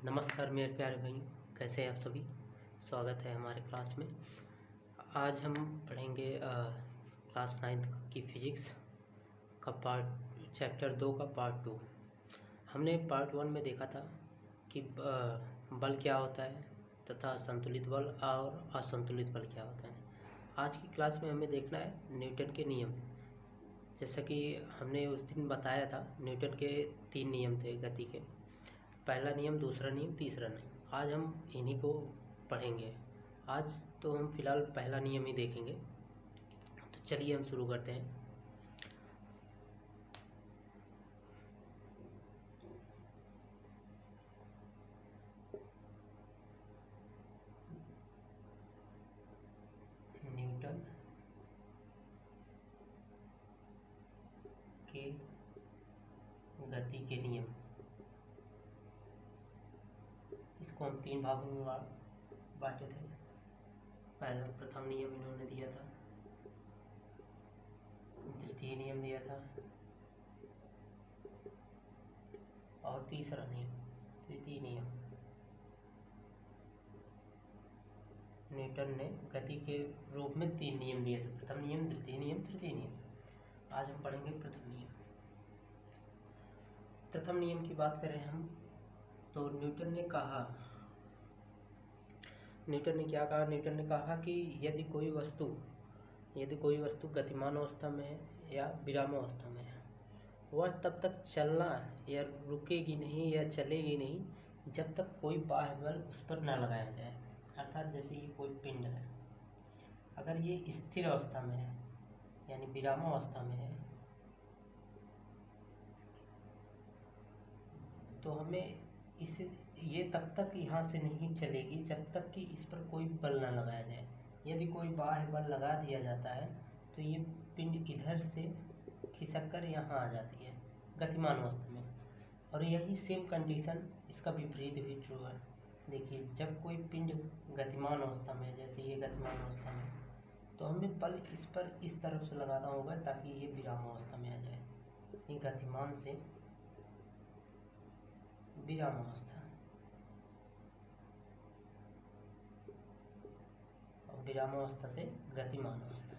नमस्कार मेरे प्यारे भाइयों, कैसे हैं आप सभी। स्वागत है हमारे क्लास में। आज हम पढ़ेंगे क्लास 9th की फिजिक्स का चैप्टर 2 का पार्ट 2। हमने पार्ट 1 में देखा था कि बल क्या होता है तथा संतुलित बल और असंतुलित बल क्या होता है। आज की क्लास में हमें देखना है न्यूटन के नियम। जैसा कि हमने उस दिन बताया था, न्यूटन के 3 नियम थे गति के। पहला नियम, दूसरा नियम, तीसरा नियम। आज हम इन्हीं को पढ़ेंगे। आज तो हम फिलहाल पहला नियम ही देखेंगे। तो चलिए हम शुरू करते हैं। न्यूटन के गति के नियम, इसको हम 3 भागों में बांटे थे। पहला प्रथम नियम इन्होंने दिया था, द्वितीय नियम दिया था और तीसरा नियम, तृतीय नियम। न्यूटन ने गति के रूप में 3 नियम दिए थे, प्रथम नियम, द्वितीय नियम, तृतीय नियम। आज हम पढ़ेंगे प्रथम नियम। प्रथम नियम की बात करें हम तो न्यूटन ने क्या कहा। न्यूटन ने कहा कि यदि कोई वस्तु गतिमान अवस्था में है या विरामावस्था में है, वह तब तक चलना या रुकेगी नहीं या चलेगी नहीं जब तक कोई बाह्य बल उस पर न लगाया जाए। अर्थात जैसे ये कोई पिंड है, अगर ये स्थिर अवस्था में है यानी विरामावस्था में है, तो हमें ये तब तक यहाँ से नहीं चलेगी जब तक कि इस पर कोई बल ना लगाया जाए। यदि कोई बाह्य बल लगा दिया जाता है तो ये पिंड इधर से खिसक कर यहाँ आ जाती है गतिमान अवस्था में। और यही सेम कंडीशन इसका विपरीत भी ट्रू है। देखिए, जब कोई पिंड गतिमान अवस्था में, जैसे ये गतिमान अवस्था में, तो हमें बल इस पर इस तरफ से लगाना होगा ताकि ये विराम अवस्था में आ जाए। ये गतिमान से विराम अवस्था और विराम अवस्था से गतिमान अवस्था।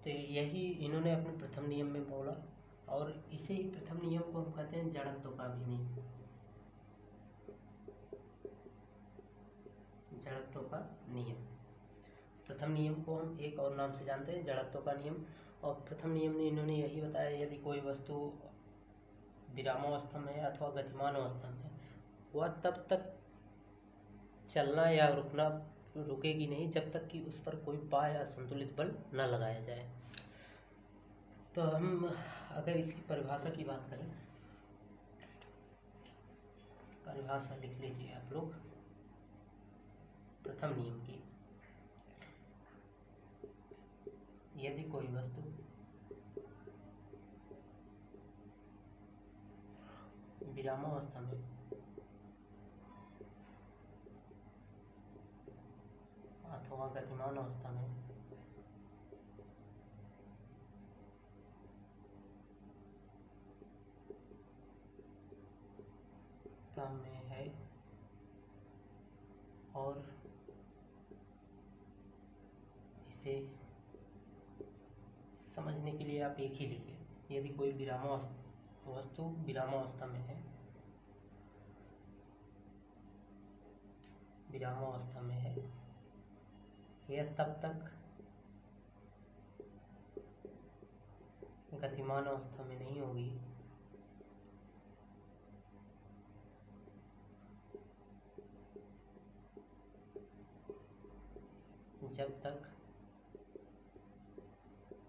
तो यही इन्होंने अपने प्रथम नियम में बोला, और इसे ही प्रथम नियम को हम कहते हैं जड़त्व का अभिनियम। जड़त्व का नियम, प्रथम नियम को हम एक और नाम से जानते हैं, जड़त्व का नियम। और प्रथम नियम में इन्होंने यही बताया, यदि कोई वस्तु विरामावस्था में है अथवा गतिमान अवस्था में, वह तब तक चलना या रुकेगी नहीं जब तक कि उस पर कोई बाह्य असंतुलित बल न लगाया जाए। तो हम अगर इसकी परिभाषा की बात करें, परिभाषा लिख लीजिए आप लोग प्रथम नियम की। यदि कोई वस्तु विरामावस्था में अथवा गतिमान अवस्था में है और इसे समझने के लिए आप एक ही लिखिए, यदि कोई वस्तु विरामावस्था में है, विरामावस्था में है, यह तब तक गतिमान अवस्था में नहीं होगी जब तक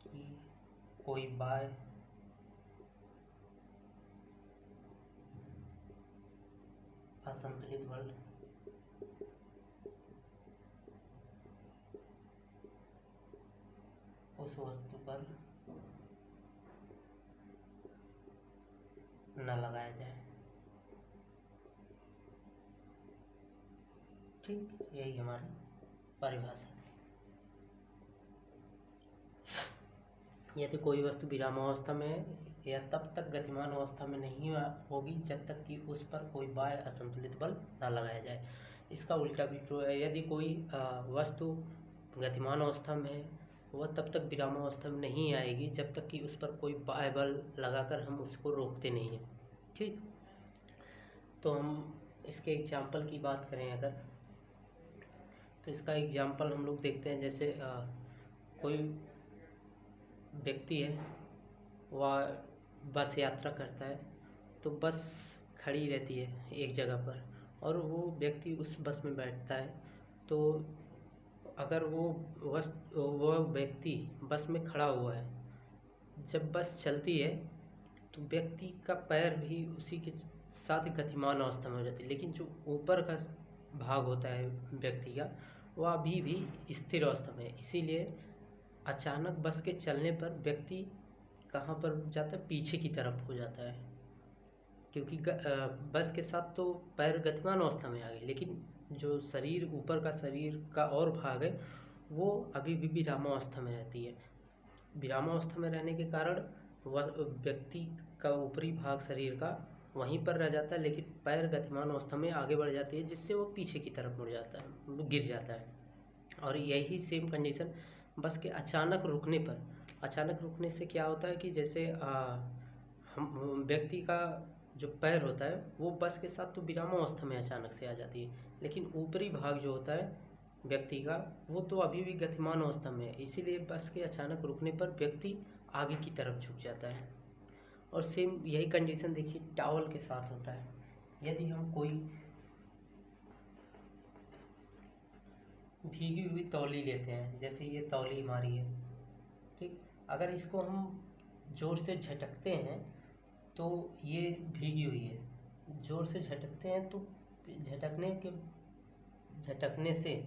कि कोई बाह्य असंतुलित बल उस वस्तु पर न लगाया जाए। ठीक, यही हमारी परिभाषा थी। यदि कोई वस्तु विरामावस्था में है यह तब तक गतिमान अवस्था में नहीं होगी जब तक कि उस पर कोई बाह्य असंतुलित बल न लगाया जाए। इसका उल्टा भी ट्रू है। यदि कोई वस्तु गतिमान अवस्था में है, वह तब तक विरामावस्था में नहीं आएगी जब तक कि उस पर कोई बाह्य बल लगाकर हम उसको रोकते नहीं हैं। ठीक, तो हम इसके एग्जाम्पल की बात करें अगर, तो इसका एग्जाम्पल हम लोग देखते हैं। जैसे कोई व्यक्ति है, वह बस यात्रा करता है, तो बस खड़ी रहती है एक जगह पर और वो व्यक्ति उस बस में बैठता है। तो अगर वो व्यक्ति बस में खड़ा हुआ है, जब बस चलती है तो व्यक्ति का पैर भी उसी के साथ गतिमान अवस्था में हो जाती है, लेकिन जो ऊपर का भाग होता है व्यक्ति का, वह अभी भी स्थिर अवस्था में है। इसीलिए अचानक बस के चलने पर व्यक्ति कहाँ पर जाता है, पीछे की तरफ हो जाता है, क्योंकि बस के साथ तो पैर गतिमान अवस्था में आ गए, लेकिन जो शरीर ऊपर का शरीर का और भाग है वो अभी भी विरामावस्था में रहती है। विरामावस्था में रहने के कारण वह व्यक्ति का ऊपरी भाग शरीर का वहीं पर रह जाता है, लेकिन पैर गतिमान अवस्था में आगे बढ़ जाती है, जिससे वो पीछे की तरफ मुड़ जाता है, गिर जाता है। और यही सेम कंडीशन बस के अचानक रुकने पर, अचानक रुकने से क्या होता है कि जैसे हम व्यक्ति का जो पैर होता है वो बस के साथ तो विरामावस्था में अचानक से आ जाती है, लेकिन ऊपरी भाग जो होता है व्यक्ति का वो तो अभी भी गतिमान अवस्था में है। इसीलिए बस के अचानक रुकने पर व्यक्ति आगे की तरफ झुक जाता है। और सेम यही कंडीशन देखिए टॉवल के साथ होता है। यदि हम कोई भीगी हुई तौली लेते हैं, जैसे ये तौली हमारी है, ठीक, अगर इसको हम जोर से झटकते हैं तो ये भीगी हुई है, जोर से झटकते हैं तो झटकने से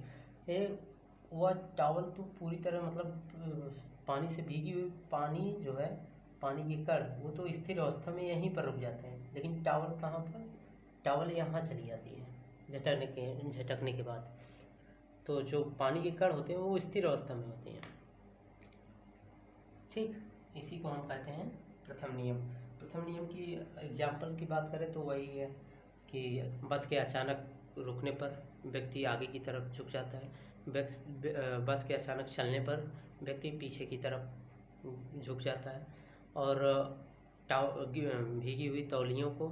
वह टॉवल तो पूरी तरह मतलब पानी से भीगी हुई, पानी जो है, पानी के कण वो तो स्थिर अवस्था में यहीं पर रुक जाते हैं, लेकिन टॉवल कहाँ पर, टॉवल यहाँ चली जाती है झटकने के बाद। तो जो पानी के कण होते हैं वो स्थिर अवस्था में होते हैं। ठीक, इसी को हम कहते हैं प्रथम नियम। प्रथम नियम की एग्जाम्पल की बात करें तो वही है कि बस के अचानक रुकने पर व्यक्ति आगे की तरफ झुक जाता है, बस के अचानक चलने पर व्यक्ति पीछे की तरफ झुक जाता है, और भीगी हुई तौलियों को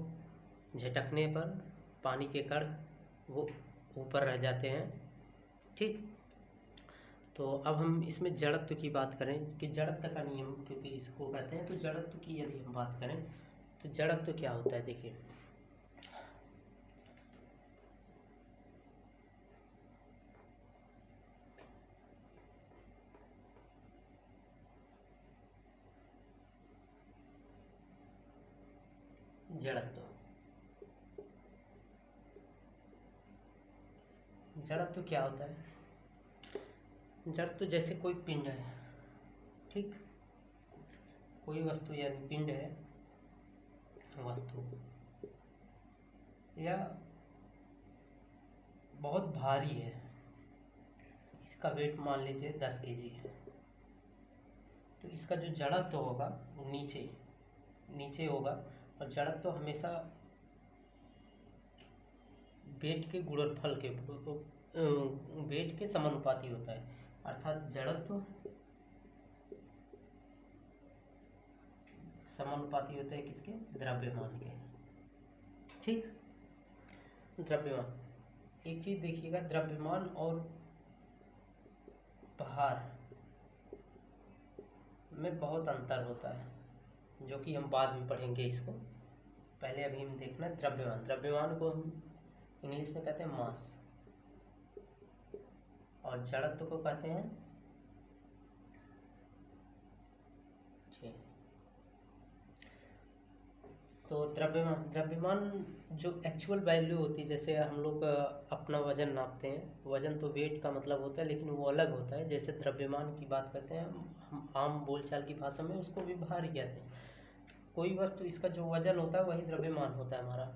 झटकने पर पानी के कण वो ऊपर रह जाते हैं। ठीक, तो अब हम इसमें जड़त्व की बात करें कि जड़त्व का नियम क्योंकि इसको कहते हैं, तो जड़त्व की यदि हम बात करें तो जड़त्व क्या होता है। देखिए, जड़त्व क्या होता है। जड़त्व जैसे कोई पिंड है, ठीक, कोई वस्तु यानी पिंड है, वस्तु या बहुत भारी है, इसका वेट मान लीजिए 10 kg है, तो इसका जो जड़त्व होगा वो नीचे होगा, और जड़त्व हमेशा वेट के गुणनफल के वेट के समानुपाती होता है, अर्थात जड़त्व समानुपाती होता है किसके, द्रव्यमान के। ठीक, द्रव्यमान, एक चीज देखिएगा, द्रव्यमान और भार में बहुत अंतर होता है, जो कि हम बाद में पढ़ेंगे इसको। पहले अभी हम देखना द्रव्यमान को हम इंग्लिश में कहते हैं मास, और जड़त्व को कहते हैं तो द्रव्यमान जो एक्चुअल वैल्यू होती है, जैसे हम लोग अपना वजन नापते हैं, वजन तो वेट का मतलब होता है, लेकिन वो अलग होता है। जैसे द्रव्यमान की बात करते हैं हम आम बोलचाल की भाषा में उसको भी भार कहते हैं। कोई वस्तु इसका जो वजन होता है वही द्रव्यमान होता है हमारा।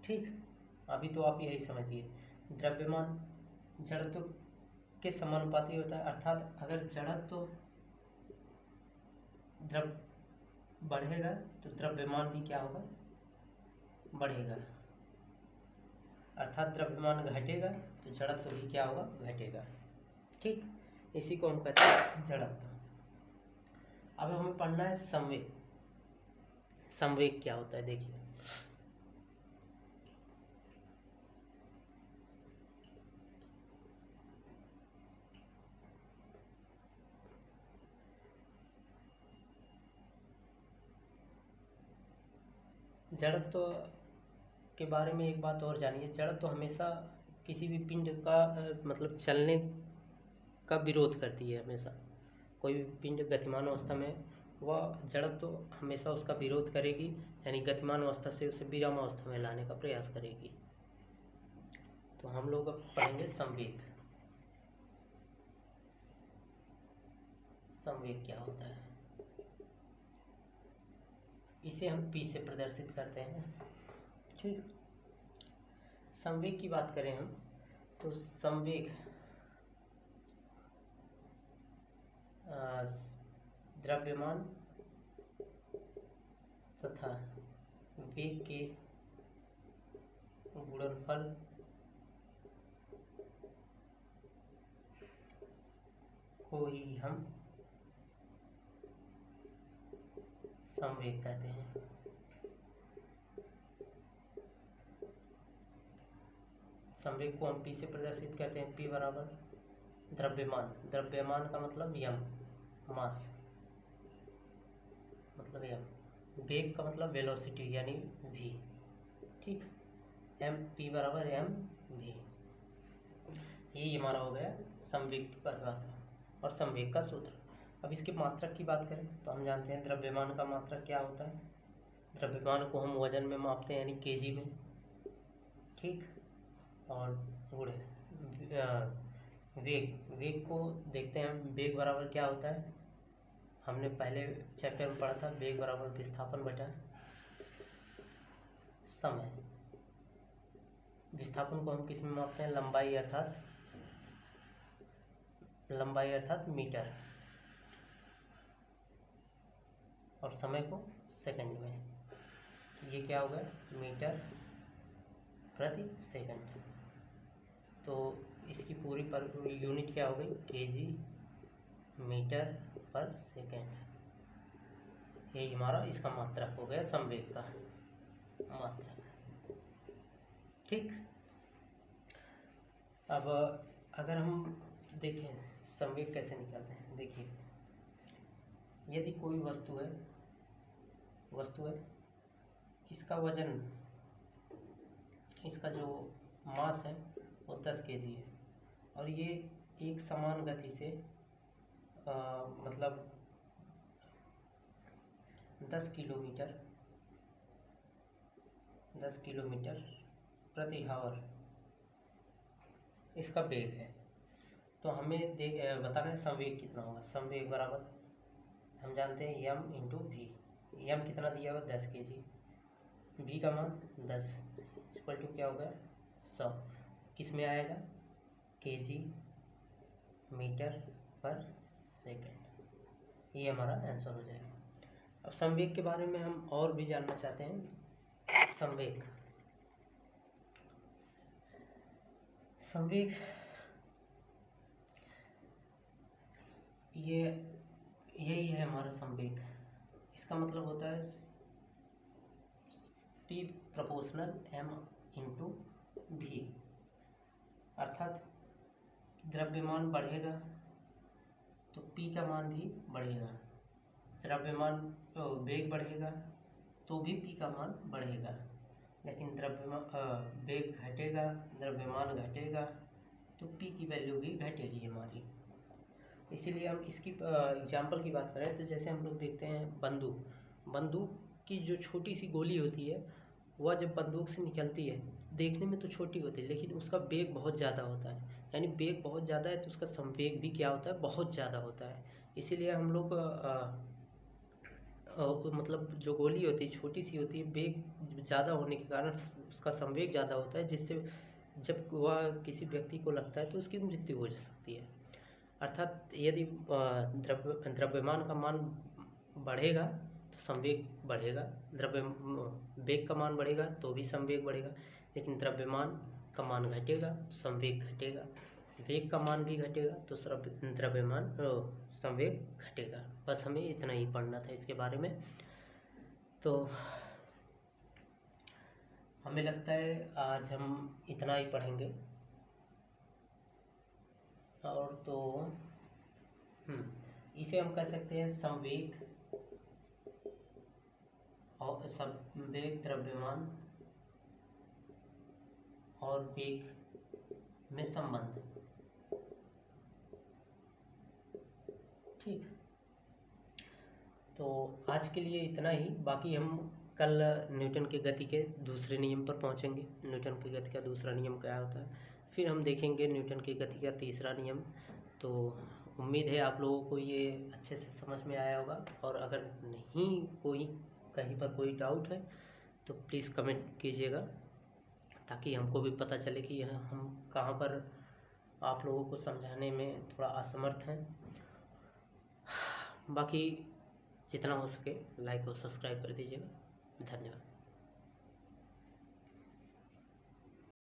ठीक, अभी तो आप यही समझिए, द्रव्यमान जड़त्व के समानुपाती होता है, अर्थात अगर जड़त्व बढ़ेगा तो द्रव्यमान भी क्या होगा, बढ़ेगा। अर्थात द्रव्यमान घटेगा तो जड़त्व भी क्या होगा, घटेगा। ठीक, इसी को हम कहते हैं जड़त्व। अब हमें पढ़ना है संवेग। संवेग क्या होता है, देखिए जड़त्व के बारे में एक बात और जानिए। जड़त्व हमेशा किसी भी पिंड का मतलब चलने का विरोध करती है। हमेशा कोई भी पिंड गतिमान अवस्था में वह जड़त्व हमेशा उसका विरोध करेगी, यानी गतिमान अवस्था से उसे विराम अवस्था में लाने का प्रयास करेगी। तो हम लोग अब पढ़ेंगे संवेग। संवेग क्या होता है, इसे हम P से प्रदर्शित करते हैं। ठीक, संवेग की बात करें हम तो संवेग द्रव्यमान तथा वेग के गुणनफल को ही हम संवेग कहते हैं। संवेग को हम P से प्रदर्शित करते हैं। P बराबर द्रव्यमान, द्रव्यमान का मतलब यम, मास मतलब यम, वेग का मतलब वेलोसिटी यानी v। ठीक, एम P बराबर एम v। यही हमारा हो गया संवेग की परिभाषा और संवेग का सूत्र। अब इसके मात्रक की बात करें तो हम जानते हैं द्रव्यमान का मात्रक क्या होता है। द्रव्यमान को हम वजन में मापते हैं यानी केजी में। ठीक, और गुणे वेग, वेग को देखते हैं हम। वेग बराबर क्या होता है, हमने पहले चैप्टर में पढ़ा था, वेग बराबर विस्थापन बटा समय। विस्थापन को हम किस में मापते हैं, लंबाई अर्थात मीटर, और समय को सेकंड में। ये क्या हो गया, मीटर प्रति सेकंड। तो इसकी पूरी पर यूनिट क्या हो गई, केजी मीटर पर सेकंड। यही हमारा इसका मात्रक हो गया, संवेग का मात्रक। ठीक, अब अगर हम देखें संवेग कैसे निकालते हैं। देखिए, यदि कोई वस्तु है इसका वजन, इसका जो मास है वो 10 केजी है, और ये एक समान गति से मतलब 10 किलोमीटर प्रति हावर इसका वेग है। तो हमें बताना है संवेग कितना होगा। संवेग बराबर हम जानते हैं यम इंटू वी। यम कितना दिया हुआ, 10 केजी, वी का मान 10 इक्वल टू क्या होगा, 100। किस में आएगा, केजी मीटर पर सेकंड। ये हमारा आंसर हो जाएगा। अब संवेग के बारे में हम और भी जानना चाहते हैं। संवेग यही है हमारा संवेग। इसका मतलब होता है P proportional m into v। अर्थात द्रव्यमान बढ़ेगा तो P का मान भी बढ़ेगा, द्रव्यमान वेग बढ़ेगा तो भी P का मान बढ़ेगा। लेकिन वेग घटेगा, द्रव्यमान घटेगा तो P की वैल्यू भी घटेगी हमारी। इसीलिए हम इसकी एग्जाम्पल की बात करें तो जैसे हम लोग देखते हैं बंदूक की जो छोटी सी गोली होती है, वह जब बंदूक से निकलती है देखने में तो छोटी होती है, लेकिन उसका वेग बहुत ज़्यादा होता है। यानी वेग बहुत ज़्यादा है तो उसका संवेग भी क्या होता है, बहुत ज़्यादा होता है। इसीलिए हम लोग मतलब जो गोली होती है छोटी सी होती है, वेग ज़्यादा होने के कारण उसका संवेग ज़्यादा होता है, जिससे जब वह किसी व्यक्ति को लगता है तो उसकी मृत्यु हो सकती है। अर्थात यदि द्रव्यमान का मान बढ़ेगा तो संवेग बढ़ेगा, वेग का मान बढ़ेगा तो भी संवेग बढ़ेगा, लेकिन द्रव्यमान का मान घटेगा तो संवेग घटेगा, वेग का मान भी घटेगा तो द्रव्यमान संवेग घटेगा। बस हमें इतना ही पढ़ना था इसके बारे में। तो हमें लगता है आज हम इतना ही पढ़ेंगे। और तो इसे हम कह सकते हैं संवेग और संवेग, द्रव्यमान और वेग में संबंध। ठीक, तो आज के लिए इतना ही। बाकी हम कल न्यूटन के गति के दूसरे नियम पर पहुंचेंगे। न्यूटन की गति का दूसरा नियम क्या होता है, फिर हम देखेंगे न्यूटन की गति का तीसरा नियम। तो उम्मीद है आप लोगों को ये अच्छे से समझ में आया होगा, और अगर नहीं कोई कहीं पर कोई डाउट है तो प्लीज़ कमेंट कीजिएगा, ताकि हमको भी पता चले कि हम कहाँ पर आप लोगों को समझाने में थोड़ा असमर्थ हैं। बाकी जितना हो सके लाइक और सब्सक्राइब कर दीजिएगा। धन्यवाद।